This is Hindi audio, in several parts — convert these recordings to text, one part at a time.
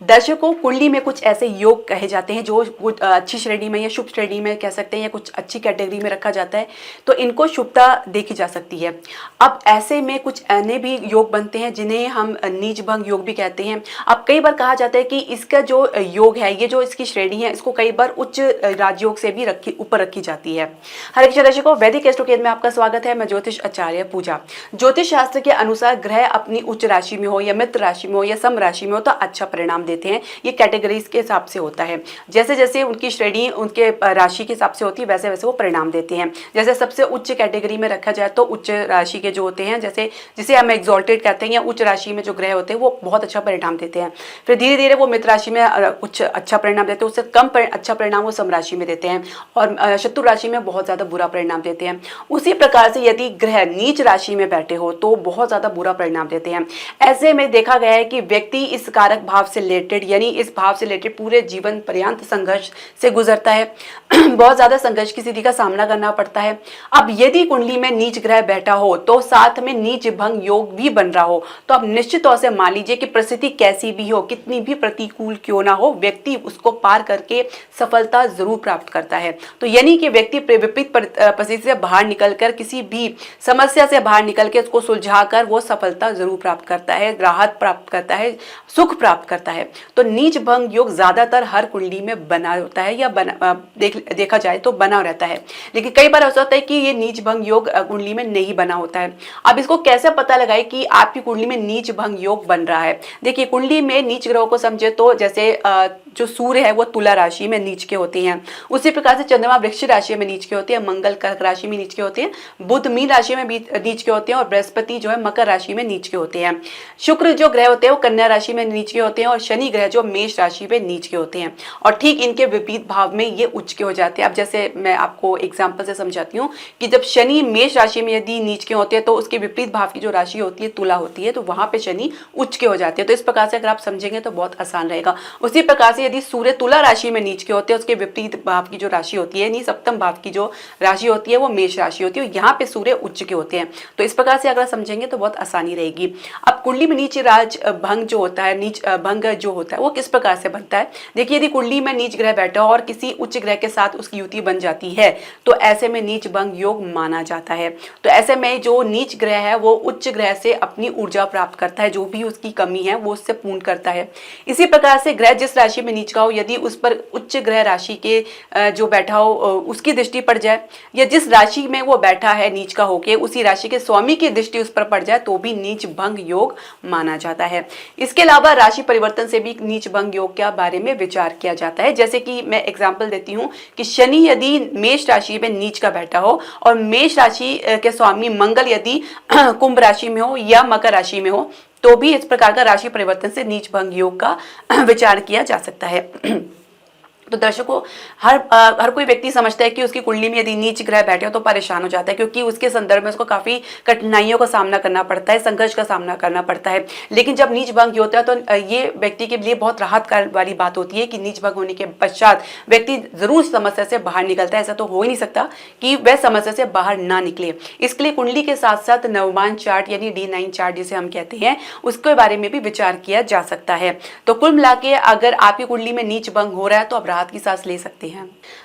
दर्शकों, कुंडली में कुछ ऐसे योग कहे जाते हैं जो अच्छी श्रेणी में या शुभ श्रेणी में कह सकते हैं या कुछ अच्छी कैटेगरी में रखा जाता है, तो इनको शुभता देखी जा सकती है। अब ऐसे में कुछ अन्य भी योग बनते हैं जिन्हें हम नीच भंग योग भी कहते हैं। अब कई बार कहा जाता है कि इसका जो योग है, ये जो इसकी श्रेणी है, इसको कई बार उच्च राजयोग से भी ऊपर रखी जाती है। हरे कृष्ण दर्शकों, वैदिक एस्ट्रोकेद में आपका स्वागत है। मैं ज्योतिष आचार्य पूजा। ज्योतिष शास्त्र के अनुसार ग्रह अपनी उच्च राशि में हो या मित्र राशि में हो या सम राशि में हो तो अच्छा परिणाम देते हैं। ये कैटेगरीज के हिसाब से होता है। जैसे जैसे उनकी श्रेणी उनके राशि के हिसाब से होती है, वैसे वैसे वो परिणाम देते हैं। जैसे सबसे उच्च कैटेगरी में रखा जाए तो उच्च राशि के जो होते हैं, जैसे जिसे हम एग्जॉल्टेड कहते हैं, या उच्च राशि में जो ग्रह होते हैं वो बहुत अच्छा परिणाम देते हैं। फिर धीरे धीरे वो मित्र राशि में कुछ अच्छा परिणाम देते हैं, उससे कम अच्छा परिणाम वो सम राशि में देते हैं, और शत्रु राशि में बहुत ज्यादा बुरा परिणाम देते हैं। उसी प्रकार से यदि ग्रह नीच राशि में बैठे हो तो बहुत ज्यादा बुरा परिणाम देते हैं। ऐसे में देखा गया है कि व्यक्ति इस कारक भाव से रिलेटेड, यानी इस भाव से रिलेटेड पूरे जीवन पर्यंत संघर्ष से गुजरता है। बहुत ज्यादा संघर्ष की स्थिति का सामना करना पड़ता है। अब यदि कुंडली में नीच ग्रह बैठा हो तो साथ में नीच भंग योग भी बन रहा हो, तो अब निश्चित तौर से मान लीजिए कि परिस्थिति कैसी भी हो, कितनी भी प्रतिकूल क्यों ना हो, व्यक्ति उसको पार करके सफलता जरूर प्राप्त करता है। तो यानी कि व्यक्ति विपरीत परिस्थिति से बाहर निकलकर, किसी भी समस्या से बाहर निकल के उसको सुलझाकर वो सफलता जरूर प्राप्त करता है, राहत प्राप्त करता है, सुख प्राप्त करता है। तो नीच भंग योग ज्यादातर हर कुंडली में बना होता है, या देखा जाए तो बना रहता है। लेकिन कई बार ऐसा होता है कि ये नीच भंग योग कुंडली में नहीं बना होता है। अब इसको कैसे पता लगाए कि आपकी कुंडली में नीच भंग योग बन रहा है? देखिए, कुंडली में नीच ग्रहों को समझे तो जैसे जो सूर्य है वो तुला राशि में नीच के होते हैं, उसी प्रकार से चंद्रमा वृक्ष राशि में नीच के होते हैं, मंगल कर्क राशि में नीच के होते हैं, बुध मीन राशि में भी नीच के होते हैं, और बृहस्पति जो है मकर राशि में नीच के होते हैं। शुक्र जो ग्रह होते हैं वो कन्या राशि में नीच के होते हैं, और शनि ग्रह जो मेष राशि में नीच के होते हैं, और ठीक इनके विपरीत भाव में ये उच्च के हो जाते हैं। अब जैसे मैं आपको एग्जाम्पल से समझाती हूँ कि जब शनि मेष राशि में यदि नीच के होते हैं तो उसके विपरीत भाव की जो राशि होती है तुला होती है, तो वहां पे शनि उच्च के हो जाते हैं। तो इस प्रकार से अगर आप समझेंगे तो बहुत आसान रहेगा। उसी प्रकार से यदि सूर्य तुला राशि में नीच के होते हैं, उसके विपरीत भाव की जो राशि होती है, सप्तम भाव की जो राशि होती है वो मेष राशि होती है, यहाँ पे सूर्य उच्च के होते हैं। तो इस प्रकार से अगर समझेंगे तो बहुत आसानी रहेगी। अब कुंडली में नीच राज भंग जो होता है, नीच भंग जो होता है वो किस प्रकार से बनता है? देखिए, यदि कुंडली में नीच ग्रह बैठा हो और किसी उच्च ग्रह के साथ उसकी युति बन जाती है तो ऐसे में नीच भंग योग माना जाता है। तो ऐसे में जो नीच ग्रह है वो उच्च ग्रह से अपनी ऊर्जा प्राप्त करता है, जो भी उसकी कमी है वो उससे पूर्ण करता है। इसी प्रकार से ग्रह जिस राशि में नीच का हो, यदि उस पर उच्च ग्रह राशि के जो बैठा हो उसकी दृष्टि पड़ जाए, या जिस राशि में वो बैठा है नीच का होके उसी राशि के स्वामी की दृष्टि उस पर पड़ जाए तो भी नीच भंग योग माना जाता है। इसके अलावा राशि परिवर्तन से भी नीच भंग योग के बारे में विचार किया जाता है। जैसे कि मैं एग्जांपल देती हूँ कि शनि यदि मेष राशि में नीच का बैठा हो और मेष राशि के स्वामी मंगल यदि कुंभ राशि में हो या मकर राशि में हो, तो भी इस प्रकार का राशि परिवर्तन से नीच भंग योग का विचार किया जा सकता है। तो दर्शकों, हर कोई व्यक्ति समझता है कि उसकी कुंडली में यदि नीच ग्रह बैठे हो तो परेशान हो जाता है, क्योंकि उसके संदर्भ में उसको काफी कठिनाइयों का सामना करना पड़ता है, संघर्ष का सामना करना पड़ता है। लेकिन जब नीच भंग होता है तो ये व्यक्ति के लिए बहुत राहत वाली बात होती है कि नीच भंग होने के पश्चात व्यक्ति जरूर समस्या से बाहर निकलता है। ऐसा तो हो ही नहीं सकता कि वह समस्या से बाहर ना निकले। इसके लिए कुंडली के साथ साथ नवमान चार्ट यानी D9 चार्ट जिसे हम कहते हैं, उसके बारे में भी विचार किया जा सकता है। तो कुल मिला के अगर आपकी कुंडली में नीच भंग हो रहा है तो राहत की सांस ले सकते हैं।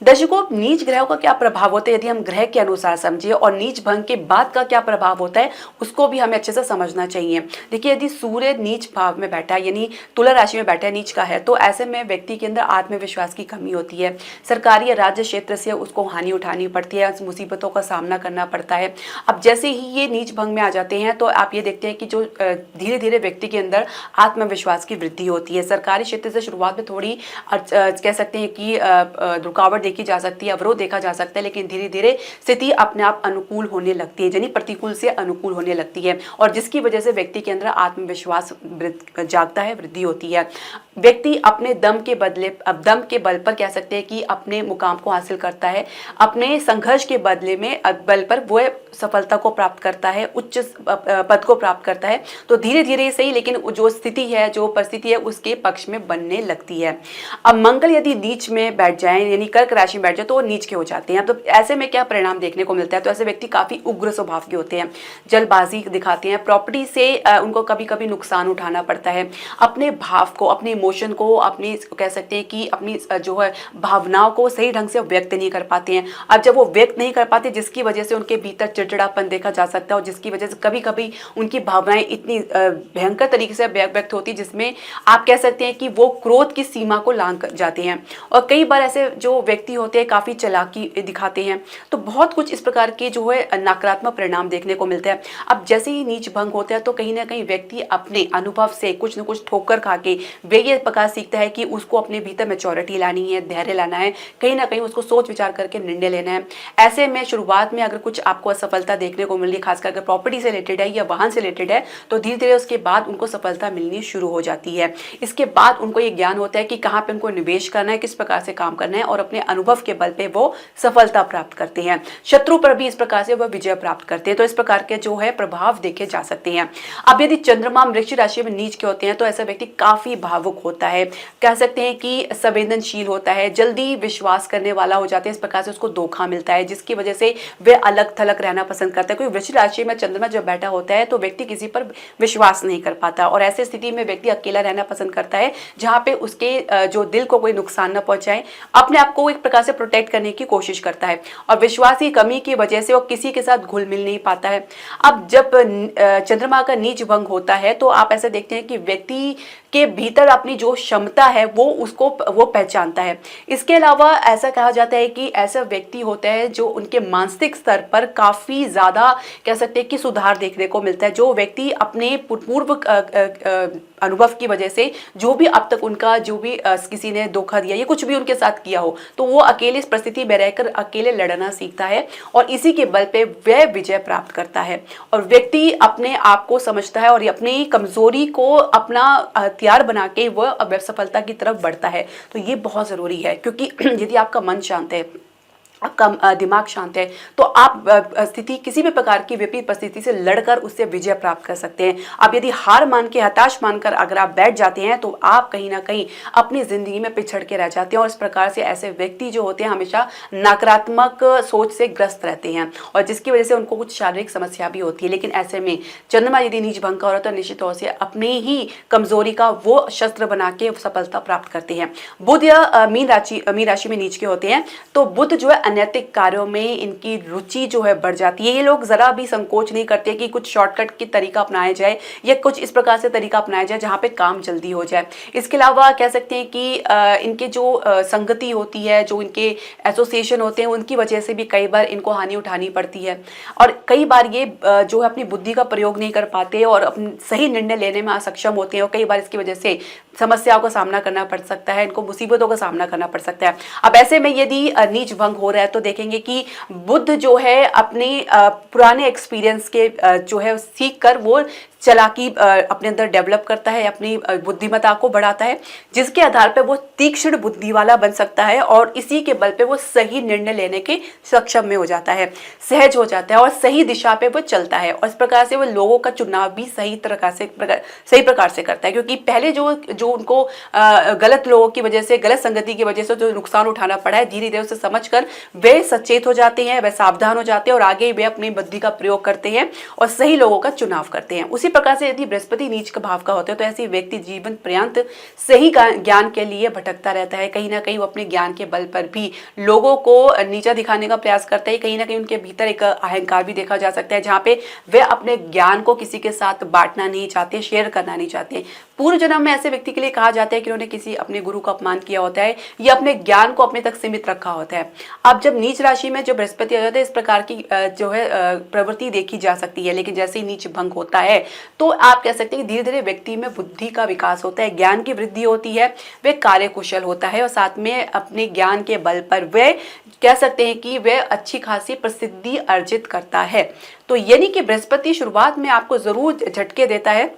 दर्शकों, नीच ग्रहों का क्या प्रभाव होता है यदि हम ग्रह के अनुसार समझे, और नीच भंग के बाद का क्या प्रभाव होता है उसको भी हमें अच्छे से समझना चाहिए। देखिए, यदि सूर्य नीच भाव में बैठा है यानी तुला राशि में बैठा है, नीच का है, तो ऐसे में व्यक्ति के अंदर आत्मविश्वास की कमी होती है। सरकारी या राज्य क्षेत्र से उसको हानि उठानी पड़ती है, मुसीबतों का सामना करना पड़ता है। अब जैसे ही ये नीच भंग में आ जाते हैं तो आप ये देखते हैं कि जो धीरे धीरे व्यक्ति के अंदर आत्मविश्वास की वृद्धि होती है। सरकारी क्षेत्र से शुरुआत में थोड़ी कह सकते हैं कि रुकावट देखी जा सकती है, अवरोध देखा जा सकता है, लेकिन धीरे धीरे स्थिति अपने आप अनुकूल होने लगती है, यानी प्रतिकूल से अनुकूल होने लगती है, और जिसकी वजह से व्यक्ति के अंदर आत्मविश्वास जागता है, वृद्धि होती है। व्यक्ति अपने दम के बल पर कह सकते हैं कि अपने मुकाम को हासिल करता है, अपने संघर्ष के बल पर वो सफलता को प्राप्त करता है, उच्च पद को प्राप्त करता है। तो धीरे धीरे सही, लेकिन जो स्थिति है, जो परिस्थिति है, उसके पक्ष में बनने लगती है। अब मंगल यदि नीच में बैठ जाए यानी कर्क कर्क राशि में बैठ जाए तो वो नीच के हो जाते हैं। तो ऐसे में क्या परिणाम देखने को मिलता है, तो ऐसे व्यक्ति काफी उग्र स्वभाव के होते हैं, जल्दबाजी दिखाते हैं, प्रॉपर्टी से उनको कभी कभी नुकसान उठाना पड़ता है, अपने भाव को, अपने इमोशन को, अपनी कह सकते हैं कि अपनी जो है भावनाओं को सही ढंग से व्यक्त नहीं कर पाते हैं। अब जब वो व्यक्त नहीं कर पाते, जिसकी वजह से उनके भीतर चिड़चिड़ापन देखा जा सकता है, और जिसकी वजह से कभी कभी उनकी भावनाएं इतनी भयंकर तरीके से व्यक्त होती है जिसमें आप कह सकते हैं कि वो क्रोध की सीमा को लांघ जाते हैं। और कई बार ऐसे जो व्यक्ति होते हैं काफी चालाकी दिखाते हैं। तो बहुत कुछ इस प्रकार के जो है नकारात्मक परिणाम देखने को मिलते हैं। अब जैसे ही नीच भंग होता है तो कहीं ना कहीं व्यक्ति अपने अनुभव से कुछ न कुछ ठोकर खा के वे ये प्रकार सीखता है कि उसको अपने भीतर मैच्योरिटी लानी है, धैर्य लाना है, कहीं ना कहीं उसको सोच विचार करके निर्णय लेना है। ऐसे में शुरुआत में अगर कुछ आपको असफलता देखने को मिल रही है, खासकर अगर प्रॉपर्टी से रिलेटेड है या वाहन से रिलेटेड है, तो धीरे धीरे उसके बाद उनको सफलता मिलनी शुरू हो जाती है। इसके बाद उनको ये ज्ञान होता है कि कहाँ पे उनको निवेश करना है, किस प्रकार से काम करना है, और अपने अनुभव के बल पे वो सफलता प्राप्त करते हैं। शत्रु पर भी इस प्रकार से वह विजय प्राप्त करते हैं। तो इस प्रकार के जो है प्रभाव देखे जा सकते हैं। अब यदि चंद्रमा वृश्चिक राशि में नीच के होते हैं तो ऐसा व्यक्ति काफी भावुक होता है, कह सकते हैं कि संवेदनशील होता है, जल्दी विश्वास करने वाला हो जाते हैं। इस प्रकार से उसको धोखा मिलता है, जिसकी वजह से वह अलग थलग रहना पसंद करता है। कोई वृश्चिक राशि में चंद्रमा जब बैठा होता है तो व्यक्ति किसी पर विश्वास नहीं कर पाता, और ऐसी स्थिति में व्यक्ति अकेला रहना पसंद करता है, जहां पे उसके जो दिल को कोई नुकसान न पहुंचाए, अपने आप को एक प्रकार से प्रोटेक्ट करने की कोशिश करता है। और विश्वास की कमी की वजह से वो किसी के साथ घुल मिल नहीं पाता है। अब जब चंद्रमा का नीच भंग होता है तो आप ऐसे देखते हैं कि व्यक्ति के भीतर अपनी जो क्षमता है वो पहचानता है। इसके अलावा ऐसा कहा जाता है कि ऐसा व्यक्ति होता है जो उनके मानसिक स्तर पर काफी ज्यादा कह सकते हैं कि सुधार देखने को मिलता है। जो व्यक्ति अपने पूर्व अनुभव की वजह से जो भी अब तक उनका जो भी किसी ने धोखा दिया या कुछ भी उनके साथ किया हो, तो वो अकेले इस परिस्थिति में रहकर अकेले लड़ना सीखता है, और इसी के बल पे वह विजय प्राप्त करता है। और व्यक्ति अपने आप को समझता है और अपनी कमजोरी को अपना हथियार बना के वह सफलता की तरफ बढ़ता है। तो ये बहुत जरूरी है, क्योंकि यदि आपका मन शांत है, आपका दिमाग शांत है, तो आप स्थिति किसी भी प्रकार की विपरीत परिस्थिति से लड़कर उससे विजय प्राप्त कर सकते हैं। अब यदि हार मान के, हताश मानकर अगर आप बैठ जाते हैं तो आप कहीं ना कहीं अपनी जिंदगी में पिछड़ के रह जाते हैं। और इस प्रकार से ऐसे व्यक्ति जो होते हैं हमेशा नकारात्मक सोच से ग्रस्त रहते हैं, और जिसकी वजह से उनको कुछ शारीरिक समस्या भी होती है। लेकिन ऐसे में चंद्रमा यदि नीच भंग का हो रहा है तो निश्चित तौर से अपनी ही कमजोरी का वो शस्त्र बना के सफलता प्राप्त करते हैं। बुध या मीन राशि में नीच के होते हैं तो बुध जो है अनैतिक कार्यों में इनकी रुचि जो है बढ़ जाती है। ये लोग जरा भी संकोच नहीं करते कि कुछ शॉर्टकट की तरीका अपनाया जाए या कुछ इस प्रकार से तरीका अपनाया जाए जहां पे काम जल्दी हो जाए। इसके अलावा कह सकते हैं कि इनके जो संगति होती है, जो इनके एसोसिएशन होते हैं, उनकी वजह से भी कई बार इनको हानि उठानी पड़ती है, और कई बार ये जो है अपनी बुद्धि का प्रयोग नहीं कर पाते और अपने सही निर्णय लेने में असक्षम होते हैं, और कई बार इसकी वजह से समस्याओं का सामना करना पड़ सकता है, इनको मुसीबतों का सामना करना पड़ सकता है। अब ऐसे में यदि नीच भंग हो रहा है तो देखेंगे कि बुध जो है अपने पुराने एक्सपीरियंस के जो है सीख कर वो चालाकी अपने अंदर डेवलप करता है, अपनी बुद्धिमत्ता को बढ़ाता है, जिसके आधार पर वो तीक्ष्ण बुद्धि वाला बन सकता है, और इसी के बल पे वो सही निर्णय लेने के सक्षम में हो जाता है, सहज हो जाता है, और सही दिशा पे वो चलता है। और इस प्रकार से वो लोगों का चुनाव भी सही प्रकार से करता है। क्योंकि पहले जो उनको गलत लोगों की वजह से, गलत संगति की वजह से जो नुकसान उठाना पड़ा है, धीरे धीरे उसे समझकर वे सचेत हो जाते हैं, वे सावधान हो जाते हैं, और आगे वे अपनी बुद्धि का प्रयोग करते हैं और सही लोगों का चुनाव करते हैं। उसी प्रकार से यदि बृहस्पति नीच का भाव का होता है तो ऐसी व्यक्ति जीवन पर्यंत सही ज्ञान के लिए भटकता रहता है। कहीं ना कहीं वो अपने ज्ञान के बल पर भी लोगों को नीचा दिखाने का प्रयास करता है। कहीं ना कहीं उनके भीतर एक अहंकार भी देखा जा सकता है, जहाँ पे वे अपने ज्ञान को किसी के साथ बांटना नहीं चाहते, शेयर करना नहीं चाहते। पूर्व जन्म में ऐसे व्यक्ति के लिए कहा जाता है कि उन्होंने किसी अपने गुरु का अपमान किया होता है या अपने ज्ञान को अपने तक सीमित रखा होता है। अब जब नीच राशि में जो बृहस्पति आ जाता है, इस प्रकार की जो है प्रवृत्ति देखी जा सकती है। लेकिन जैसे ही नीच भंग होता है तो आप कह सकते हैं कि धीरे धीरे व्यक्ति में बुद्धि का विकास होता है, ज्ञान की वृद्धि होती है, वे कार्यकुशल होता है, और साथ में अपने ज्ञान के बल पर वे कह सकते हैं कि वे अच्छी खासी प्रसिद्धि अर्जित करता है। तो यानी कि बृहस्पति शुरुआत में आपको जरूर झटके देता है,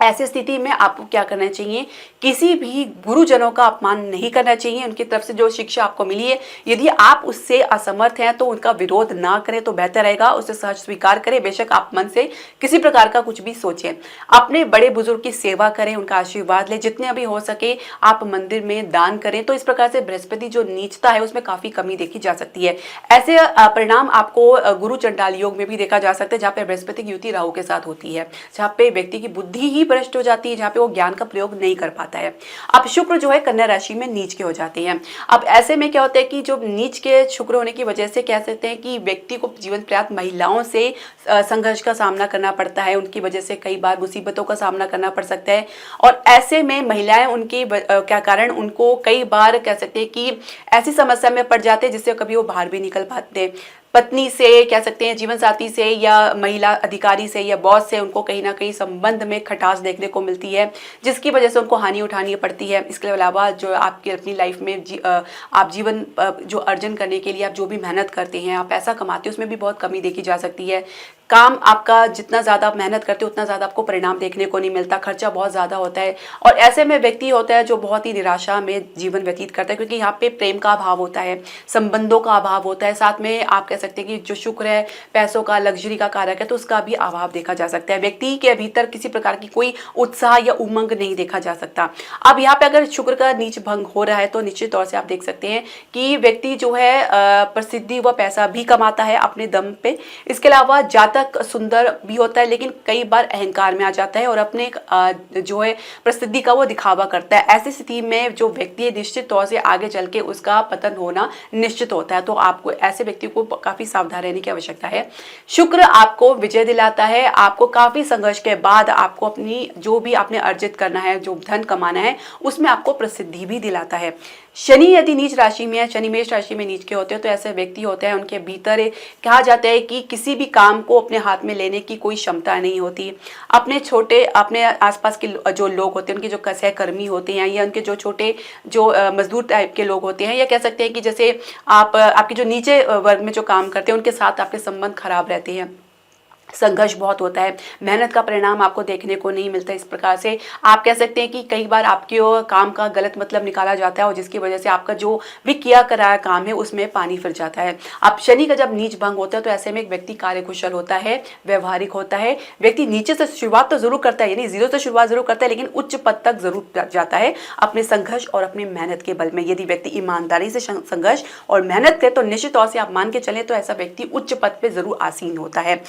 ऐसी स्थिति में आपको क्या करना चाहिए, किसी भी गुरुजनों का अपमान नहीं करना चाहिए। उनकी तरफ से जो शिक्षा आपको मिली है, यदि आप उससे असमर्थ हैं तो उनका विरोध ना करें तो बेहतर रहेगा, उसे सहज स्वीकार करें। बेशक आप मन से किसी प्रकार का कुछ भी सोचें, अपने बड़े बुजुर्ग की सेवा करें, उनका आशीर्वाद लें, जितने भी हो सके आप मंदिर में दान करें। तो इस प्रकार से बृहस्पति जो नीचता है उसमें काफी कमी देखी जा सकती है। ऐसे परिणाम आपको गुरु चंडाल योग में भी देखा जा सकता है, जहाँ पे बृहस्पति की युति राहु के साथ होती है, जहाँ पे व्यक्ति की बुद्धि ही भ्रष्ट हो जाती है, जहाँ पे वो ज्ञान का प्रयोग नहीं कर पाता है। अब शुक्र जो है कन्या राशि में नीच के हो जाते हैं। अब ऐसे में क्या होता है कि जो नीच के शुक्र होने की वजह से कह सकते हैं कि व्यक्ति को जीवन पर्याप्त महिलाओं से संघर्ष का सामना करना पड़ता है, उनकी वजह से कई बार मुसीबतों का सामना करना पड़ सकता है। और ऐसे में महिलाएं उनकी क्या कारण उनको कई बार कह सकते हैं कि ऐसी समस्या में पड़ जाते हैं जिससे कभी वो बाहर भी निकल पाते। पत्नी से कह सकते हैं, जीवन साथी से या महिला अधिकारी से या बॉस से उनको कहीं ना कहीं संबंध में खटास देखने को मिलती है, जिसकी वजह से उनको हानि उठानी पड़ती है। इसके अलावा जो आपकी अपनी लाइफ में आप जीवन जो अर्जन करने के लिए आप जो भी मेहनत करते हैं, आप पैसा कमाते हैं, उसमें भी बहुत कमी देखी जा सकती है। काम आपका जितना ज़्यादा आप मेहनत करते हो उतना ज़्यादा आपको परिणाम देखने को नहीं मिलता, खर्चा बहुत ज़्यादा होता है। और ऐसे में व्यक्ति होता है जो बहुत ही निराशा में जीवन व्यतीत करता है, क्योंकि यहाँ पे प्रेम का अभाव होता है, संबंधों का अभाव होता है, साथ में आप कह सकते हैं कि जो शुक्र है पैसों का, लग्जरी का कारक है, तो उसका भी अभाव देखा जा सकता है। व्यक्ति के भीतर किसी प्रकार की कोई उत्साह या उमंग नहीं देखा जा सकता। अब यहाँ पे अगर शुक्र का नीच भंग हो रहा है तो निश्चित तौर से आप देख सकते हैं कि व्यक्ति जो है प्रसिद्धि व पैसा भी कमाता है अपने दम पे। इसके अलावा जातक सुंदर भी होता है, लेकिन कई बार अहंकार में आ जाता है और अपने जो है प्रसिद्धि का वो दिखावा करता है। ऐसी स्थिति में जो व्यक्ति है निश्चित तौर से आगे चल के उसका पतन होना निश्चित होता है। तो आपको ऐसे व्यक्ति को काफी सावधान रहने की आवश्यकता है। शुक्र आपको विजय दिलाता है, आपको काफी संघर्ष के बाद आपको अपनी जो भी आपने अर्जित करना है, जो धन कमाना है, उसमें आपको प्रसिद्धि भी दिलाता है। शनि यदि नीच राशि में है, शनि मेष राशि में नीच के होते हैं, तो ऐसे व्यक्ति होते हैं उनके भीतर कहा जाता है कि किसी भी काम को अपने हाथ में लेने की कोई क्षमता नहीं होती। अपने आसपास के जो लोग होते हैं, उनके जो सहकर्मी होते हैं या उनके जो छोटे जो मजदूर टाइप के लोग होते हैं, या कह सकते हैं कि जैसे आपके जो नीचे वर्ग में जो काम करते हैं उनके साथ आपके संबंध खराब रहते हैं, संघर्ष बहुत होता है, मेहनत का परिणाम आपको देखने को नहीं मिलता। इस प्रकार से आप कह सकते हैं कि कई बार आपके काम का गलत मतलब निकाला जाता है और जिसकी वजह से आपका जो भी किया कराया काम है उसमें पानी फिर जाता है। अब शनि का जब नीच भंग होता है तो ऐसे में एक व्यक्ति कार्यकुशल होता है, व्यवहारिक होता है। व्यक्ति नीचे से शुरुआत तो जरूर करता है, यानी जीरो से शुरुआत जरूर करता है, लेकिन उच्च पद तक जरूर जाता है अपने संघर्ष और अपनी मेहनत के बल में। यदि व्यक्ति ईमानदारी से संघर्ष और मेहनत करे तो निश्चित तौर से आप मान के चले तो ऐसा व्यक्ति उच्च पद पे जरूर आसीन होता है।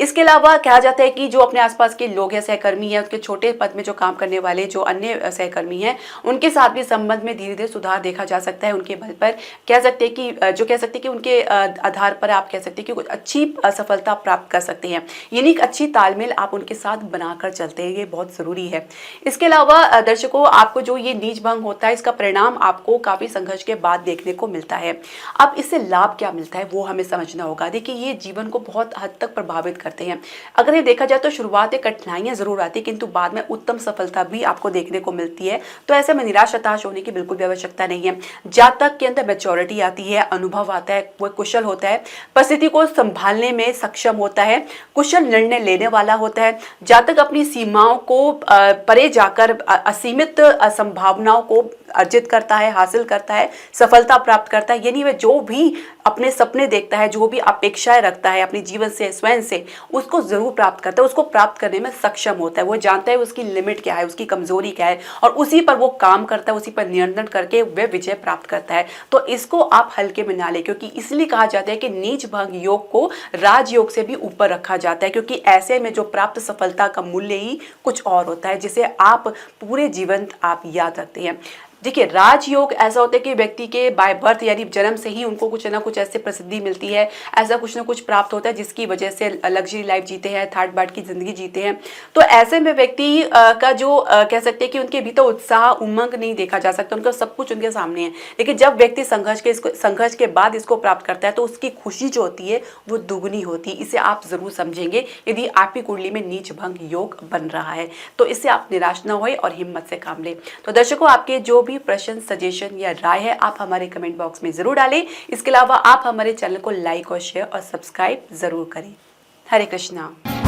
इसके अलावा कहा जाता है कि जो अपने आसपास के लोग हैं, सहकर्मी हैं, उसके छोटे पद में जो काम करने वाले जो अन्य सहकर्मी हैं, उनके साथ भी संबंध में धीरे धीरे सुधार देखा जा सकता है। उनके बल पर कह सकते हैं कि उनके आधार पर आप कह सकते हैं कि कुछ अच्छी सफलता प्राप्त कर सकते हैं, यानी एक अच्छी तालमेल आप उनके साथ बनाकर चलते हैं, ये बहुत जरूरी है। इसके अलावा दर्शकों, आपको जो ये नीच भंग होता है इसका परिणाम आपको काफी संघर्ष के बाद देखने को मिलता है। अब इससे लाभ क्या मिलता है वो हमें समझना होगा। देखिए, ये जीवन को बहुत हद तक प्रभावित करते हैं। अगर ये देखा जाए तो शुरुआत में कठिनाइयां जरूर आती है, किंतु बाद में उत्तम सफलता भी आपको देखने को मिलती है। तो ऐसे में निराश हताश होने की बिल्कुल भी आवश्यकता नहीं है। जातक के अंदर मैच्योरिटी आती है, अनुभव आता है, वो कुशल होता है, परिस्थिति को संभालने में सक्षम होता है, कुशल निर्णय लेने वाला होता है। जातक अपनी सीमाओं को परे जाकर असीमित संभावनाओं को अर्जित करता है, हासिल करता है, सफलता प्राप्त करता है। यानी वह जो भी अपने सपने देखता है, जो भी अपेक्षाएं रखता है अपने जीवन से, स्वयं से, उसको जरूर प्राप्त करता है, उसको प्राप्त करने में सक्षम होता है। वो जानता है उसकी लिमिट क्या है, उसकी कमजोरी क्या है, और उसी पर वो काम करता है, उसी पर नियंत्रण करके वह विजय प्राप्त करता है। तो इसको आप हल्के में ना लें, क्योंकि इसलिए कहा जाता है कि नीच भंग योग को राजयोग से भी ऊपर रखा जाता है, क्योंकि ऐसे में जो प्राप्त सफलता का मूल्य ही कुछ और होता है, जिसे आप पूरे जीवन आप याद रखते हैं। देखिए, राजयोग ऐसा होता है कि व्यक्ति के बाय बर्थ यानी जन्म से ही उनको कुछ ना कुछ ऐसे प्रसिद्धि मिलती है, ऐसा कुछ ना कुछ प्राप्त होता है जिसकी वजह से लग्जरी लाइफ जीते हैं, थर्ड बाट की जिंदगी जीते हैं। तो ऐसे में व्यक्ति का जो कह सकते हैं कि उनके भीतर उत्साह, उमंग नहीं देखा जा सकता, उनका सब कुछ उनके सामने है। लेकिन जब व्यक्ति संघर्ष के बाद इसको प्राप्त करता है तो उसकी खुशी जो होती है वो दुगनी होती है। इसे आप जरूर समझेंगे यदि आपकी कुंडली में नीच भंग योग बन रहा है, तो इससे आप निराश न होए और हिम्मत से काम लें। तो दर्शकों, आपके जो प्रश्न, सजेशन या राय है आप हमारे कमेंट बॉक्स में जरूर डालें। इसके अलावा आप हमारे चैनल को लाइक और शेयर और सब्सक्राइब जरूर करें। हरे कृष्णा।